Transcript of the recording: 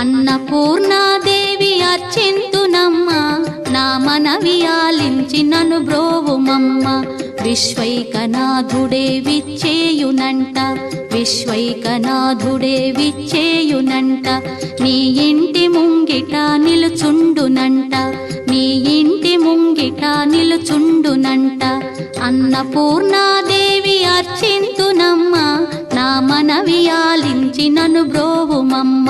అన్నపూర్ణాదేవి అర్చింతునమ్మ, నా మనవి ఆలించి నను బ్రోవుమమ్మ. విశ్వైకనాథుడే విచ్చేయునంట, విశ్వైకనాథుడే విచ్చేయునంట. నీ ఇంటి ముంగిట నిలుచుండునంట, నీ ఇంటి ముంగిట నిలుచుండునంట. అన్నపూర్ణాదేవి అర్చింతునమ్మ, నా మనవి ఆలించి నను బ్రోవుమమ్మ.